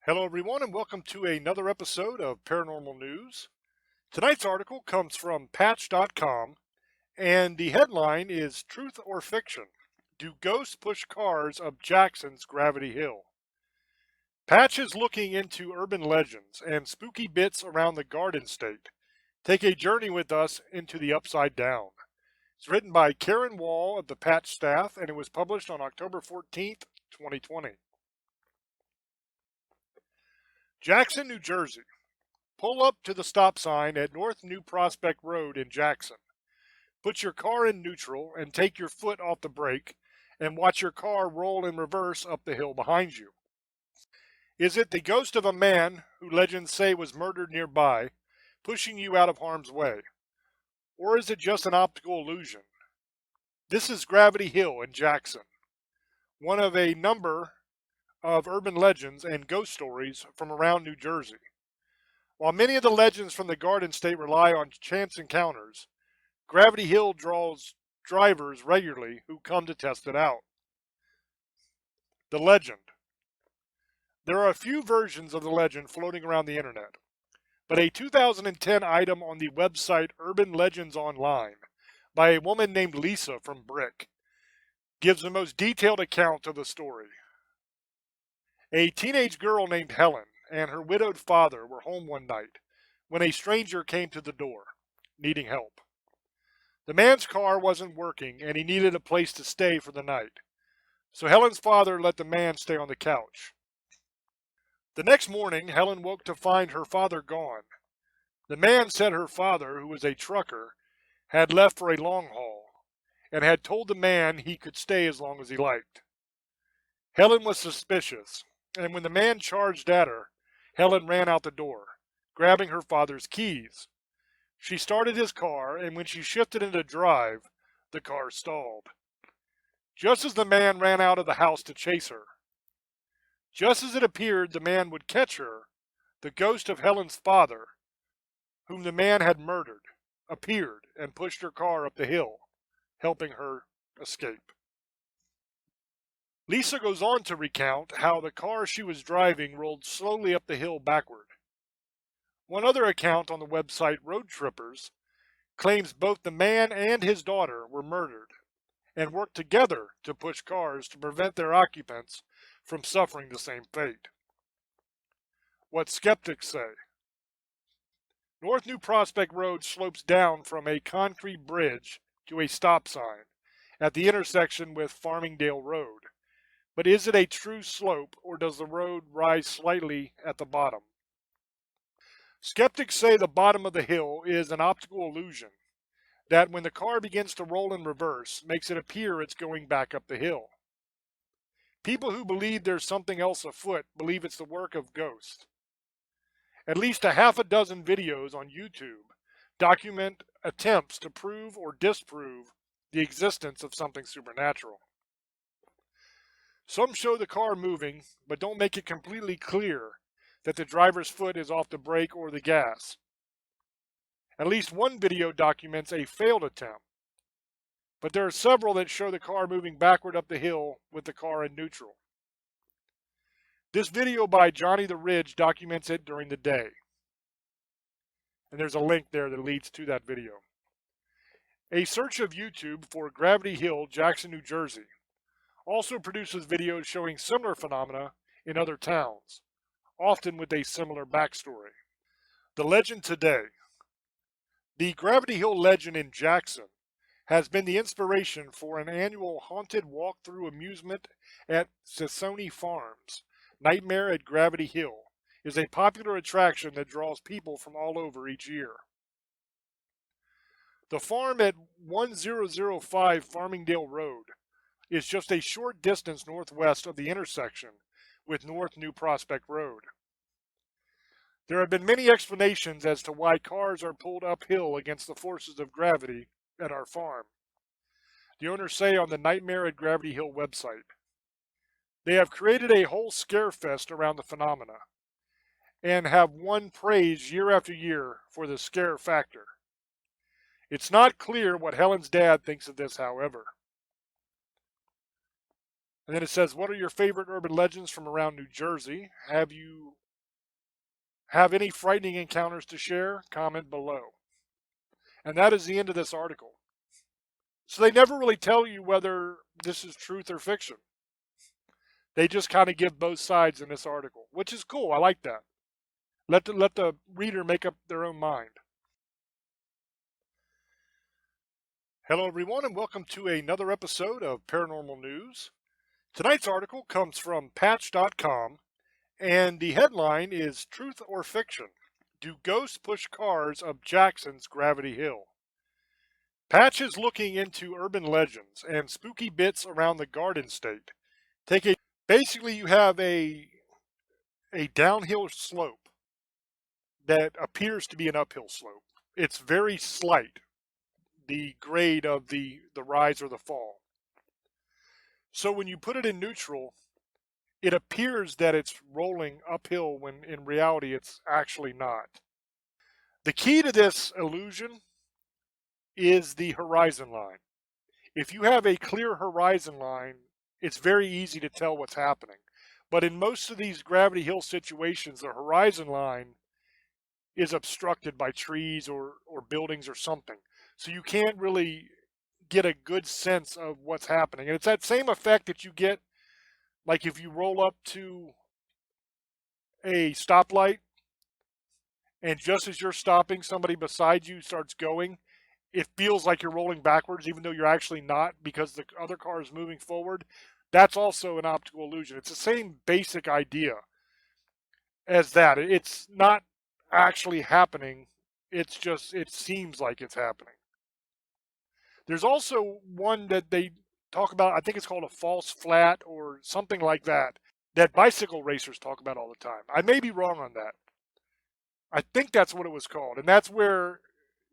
Hello, everyone, and welcome to another episode of Paranormal News. Tonight's article comes from Patch.com, and the headline is Truth or Fiction? Do Ghosts Push Cars Up Jackson's Gravity Hill? Patch is looking into urban legends and spooky bits around the Garden State. Take a journey with us into the Upside Down. It's written by Karen Wall of the Patch staff, and it was published on October 14th, 2020. Jackson, New Jersey. Pull up to the stop sign at North New Prospect Road in Jackson. Put your car in neutral and take your foot off the brake and watch your car roll in reverse up the hill behind you. Is it the ghost of a man who legends say was murdered nearby, pushing you out of harm's way? Or is it just an optical illusion? This is Gravity Hill in Jackson, one of a number of urban legends and ghost stories from around New Jersey. While many of the legends from the Garden State rely on chance encounters, Gravity Hill draws drivers regularly who come to test it out. The legend. There are a few versions of the legend floating around the internet, but a 2010 item on the website Urban Legends Online by a woman named Lisa from Brick gives the most detailed account of the story. A teenage girl named Helen and her widowed father were home one night when a stranger came to the door, needing help. The man's car wasn't working and he needed a place to stay for the night, so Helen's father let the man stay on the couch. The next morning, Helen woke to find her father gone. The man said her father, who was a trucker, had left for a long haul and had told the man he could stay as long as he liked. Helen was suspicious, and when the man charged at her, Helen ran out the door, grabbing her father's keys. She started his car, and when she shifted into drive, the car stalled. Just as the man ran out of the house to chase her. Just as it appeared the man would catch her, the ghost of Helen's father, whom the man had murdered, appeared and pushed her car up the hill, helping her escape. Lisa goes on to recount how the car she was driving rolled slowly up the hill backward. One other account on the website Road Trippers claims both the man and his daughter were murdered and worked together to push cars to prevent their occupants from suffering the same fate. What skeptics say. North New Prospect Road slopes down from a concrete bridge to a stop sign at the intersection with Farmingdale Road. But is it a true slope, or does the road rise slightly at the bottom? Skeptics say the bottom of the hill is an optical illusion, that when the car begins to roll in reverse, makes it appear it's going back up the hill. People who believe there's something else afoot believe it's the work of ghosts. At least a half a dozen videos on YouTube document attempts to prove or disprove the existence of something supernatural. Some show the car moving, but don't make it completely clear that the driver's foot is off the brake or the gas. At least one video documents a failed attempt, but there are several that show the car moving backward up the hill with the car in neutral. This video by Johnny the Ridge documents it during the day. And there's a link there that leads to that video. A search of YouTube for Gravity Hill, Jackson, New Jersey also produces videos showing similar phenomena in other towns, often with a similar backstory. The legend today. The Gravity Hill legend in Jackson has been the inspiration for an annual haunted walkthrough amusement at Sissoni Farms. Nightmare at Gravity Hill is a popular attraction that draws people from all over each year. The farm at 1005 Farmingdale Road is just a short distance northwest of the intersection with North New Prospect Road. There have been many explanations as to why cars are pulled uphill against the forces of gravity at our farm. The owners say on the Nightmare at Gravity Hill website. They have created a whole scare fest around the phenomena and have won praise year after year for the scare factor. It's not clear what Helen's dad thinks of this, however. And then it says, what are your favorite urban legends from around New Jersey? Have you have any frightening encounters to share? Comment below. And that is the end of this article. So they never really tell you whether this is truth or fiction. They just kind of give both sides in this article, which is cool. I like that. Let the reader make up their own mind. Hello, everyone, and welcome to another episode of Paranormal News. Tonight's article comes from Patch.com, and the headline is Truth or Fiction? Do Ghosts Push Cars Up Jackson's Gravity Hill? Patch is looking into urban legends and spooky bits around the Garden State. Basically, you have a downhill slope that appears to be an uphill slope. It's very slight, the grade of the rise or the fall. So when you put it in neutral, it appears that it's rolling uphill when in reality it's actually not. The key to this illusion is the horizon line. If you have a clear horizon line, it's very easy to tell what's happening. But in most of these gravity hill situations, the horizon line is obstructed by trees or buildings or something. So you can't really get a good sense of what's happening. And it's that same effect that you get like if you roll up to a stoplight and just as you're stopping, somebody beside you starts going, it feels like you're rolling backwards even though you're actually not because the other car is moving forward. That's also an optical illusion. It's the same basic idea as that. It's not actually happening. It's just, it seems like it's happening. There's also one that they talk about, I think it's called a false flat or something like that bicycle racers talk about all the time. I may be wrong on that. I think that's what it was called. And that's where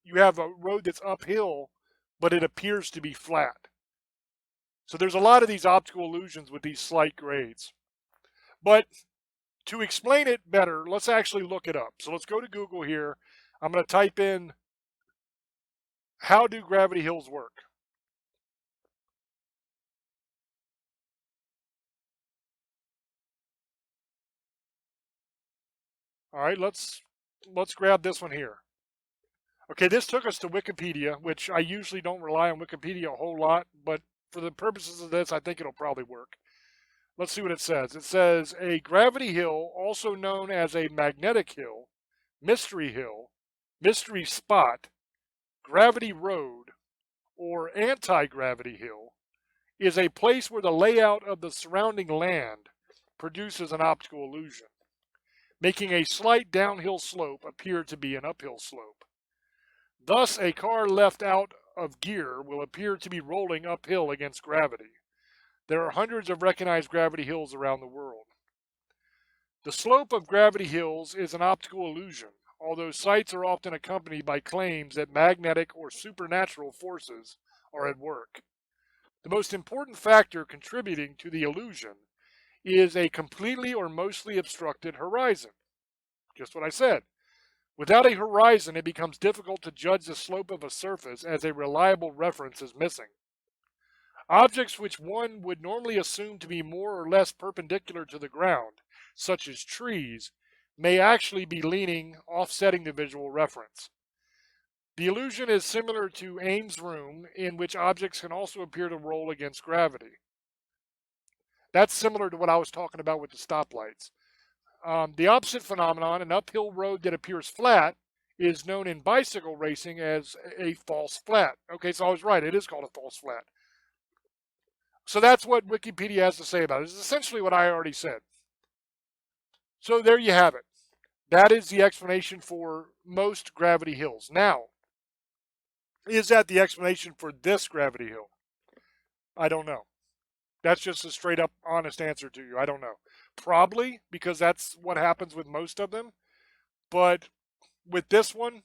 you have a road that's uphill, but it appears to be flat. So there's a lot of these optical illusions with these slight grades. But to explain it better, let's actually look it up. So let's go to Google here. I'm going to type in, how do gravity hills work? All right, let's grab this one here. Okay, this took us to Wikipedia, which I usually don't rely on Wikipedia a whole lot, but for the purposes of this, I think it'll probably work. Let's see what it says. It says a gravity hill, also known as a magnetic hill, mystery spot, gravity road, or anti-gravity hill, is a place where the layout of the surrounding land produces an optical illusion, making a slight downhill slope appear to be an uphill slope. Thus, a car left out of gear will appear to be rolling uphill against gravity. There are hundreds of recognized gravity hills around the world. The slope of gravity hills is an optical illusion, although sites are often accompanied by claims that magnetic or supernatural forces are at work. The most important factor contributing to the illusion is a completely or mostly obstructed horizon. Just what I said. Without a horizon, it becomes difficult to judge the slope of a surface as a reliable reference is missing. Objects which one would normally assume to be more or less perpendicular to the ground, such as trees, may actually be leaning, offsetting the visual reference. The illusion is similar to Ames' room, in which objects can also appear to roll against gravity. That's similar to what I was talking about with the stoplights. The opposite phenomenon, an uphill road that appears flat, is known in bicycle racing as a false flat. Okay, so I was right. It is called a false flat. So that's what Wikipedia has to say about it. It's essentially what I already said. So there you have it. That is the explanation for most gravity hills. Now, is that the explanation for this gravity hill? I don't know. That's just a straight up honest answer to you. I don't know. Probably because that's what happens with most of them. But with this one,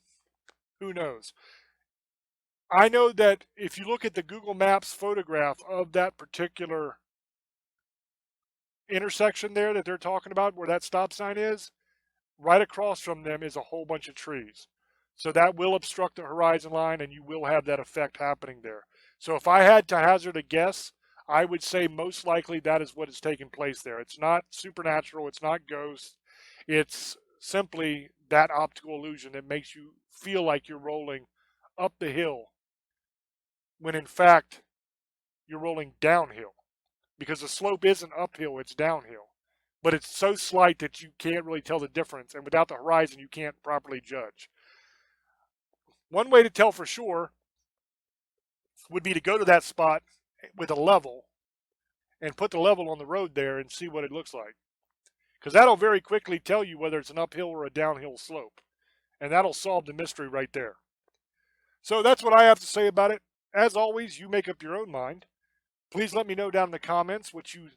who knows? I know that if you look at the Google Maps photograph of that particular intersection there that they're talking about, where that stop sign is, right across from them is a whole bunch of trees. So that will obstruct the horizon line and you will have that effect happening there. So if I had to hazard a guess, I would say most likely that is what is taking place there. It's not supernatural, it's not ghosts, it's simply that optical illusion that makes you feel like you're rolling up the hill when in fact you're rolling downhill, because the slope isn't uphill, it's downhill. But it's so slight that you can't really tell the difference, and without the horizon, you can't properly judge. One way to tell for sure would be to go to that spot with a level and put the level on the road there and see what it looks like. Because that'll very quickly tell you whether it's an uphill or a downhill slope. And that'll solve the mystery right there. So that's what I have to say about it. As always, you make up your own mind. Please let me know down in the comments what you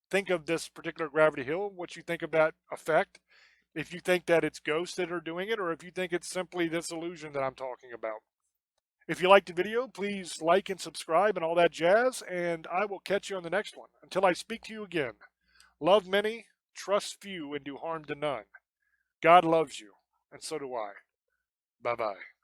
think of this particular gravity hill, what you think of that effect, if you think that it's ghosts that are doing it, or if you think it's simply this illusion that I'm talking about. If you liked the video, please like and subscribe and all that jazz, and I will catch you on the next one. Until I speak to you again, love many, trust few, and do harm to none. God loves you, and so do I. Bye-bye.